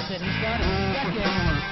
with it. He's got his second.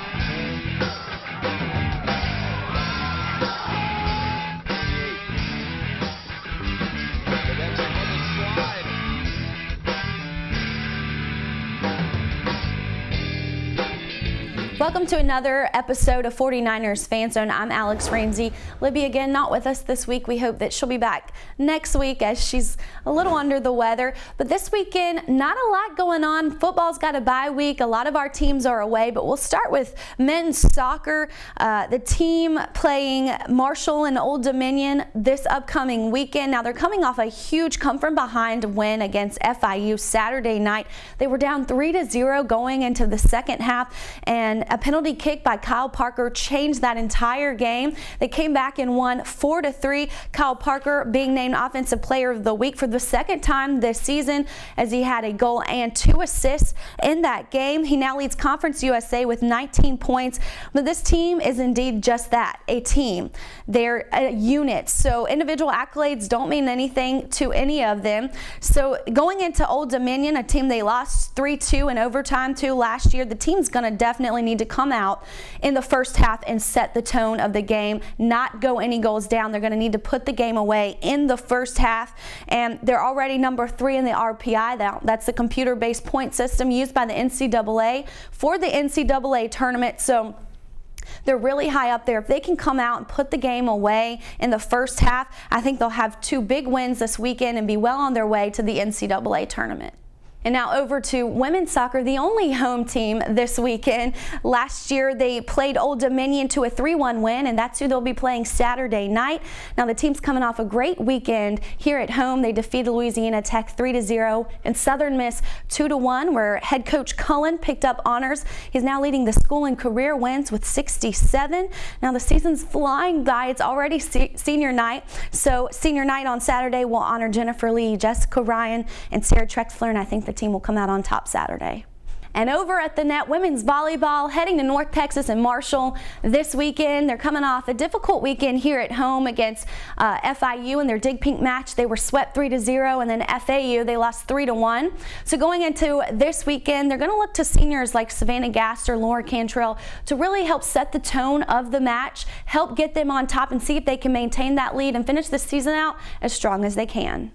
Welcome to another episode of 49ers Fan Zone. I'm Alex Ramsey. Libby again not with us this week. We hope that she'll be back next week as she's a little under the weather. But this weekend, not a lot going on. Football's got a bye week. A lot of our teams are away, but we'll start with men's soccer. The team playing Marshall and Old Dominion this upcoming weekend. Now they're coming off a huge come from behind win against FIU Saturday night. They were down 3-0 going into the second half, and a penalty kick by Kyle Parker changed that entire game. They came back and won 4-3. Kyle Parker being named Offensive Player of the Week for the second time this season, as he had a goal and 2 assists in that game. He now leads Conference USA with 19 points. But this team is indeed just that, a team. They're a unit, so individual accolades don't mean anything to any of them. So going into Old Dominion, a team they lost 3-2 in overtime to last year, the team's going to definitely need to come out in the first half and set the tone of the game, not go any goals down. They're going to need to put the game away in the first half, and they're already number 3 in the RPI. That's the computer-based point system used by the NCAA for the NCAA tournament. So they're really high up there. If they can come out and put the game away in the first half, I think they'll have 2 big wins this weekend and be well on their way to the NCAA tournament. And now over to women's soccer, the only home team this weekend. Last year, they played Old Dominion to a 3-1 win, and that's who they'll be playing Saturday night. Now, the team's coming off a great weekend here at home. They defeated Louisiana Tech 3-0 and Southern Miss 2-1, where head coach Cullen picked up honors. He's now leading the school in career wins with 67. Now, the season's flying by. It's already senior night. So, senior night on Saturday will honor Jennifer Lee, Jessica Ryan, and Sarah Trexler, and I think the team will come out on top Saturday. And over at the net, women's volleyball heading to North Texas and Marshall this weekend. They're coming off a difficult weekend here at home against FIU in their Dig Pink match. They were swept 3-0, and then FAU, they lost 3-1. So going into this weekend, they're going to look to seniors like Savannah Gaster, Laura Cantrell to really help set the tone of the match, help get them on top, and see if they can maintain that lead and finish the season out as strong as they can.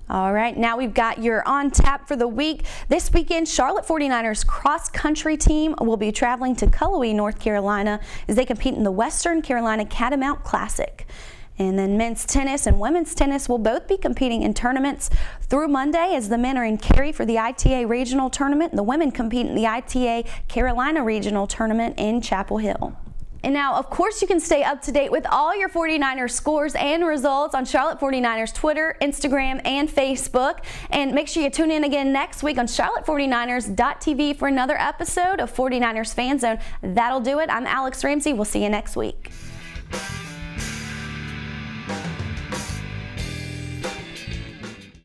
All right, now we've got your on tap for the week. This weekend, Charlotte 49ers cross-country team will be traveling to Cullowhee, North Carolina, as they compete in the Western Carolina Catamount Classic. And then men's tennis and women's tennis will both be competing in tournaments through Monday, as the men are in Cary for the ITA Regional Tournament, and the women compete in the ITA Carolina Regional Tournament in Chapel Hill. And now, of course, you can stay up to date with all your 49ers scores and results on Charlotte 49ers Twitter, Instagram, and Facebook. And make sure you tune in again next week on charlottefortyners.tv for another episode of 49ers Fan Zone. That'll do it. I'm Alex Ramsey. We'll see you next week.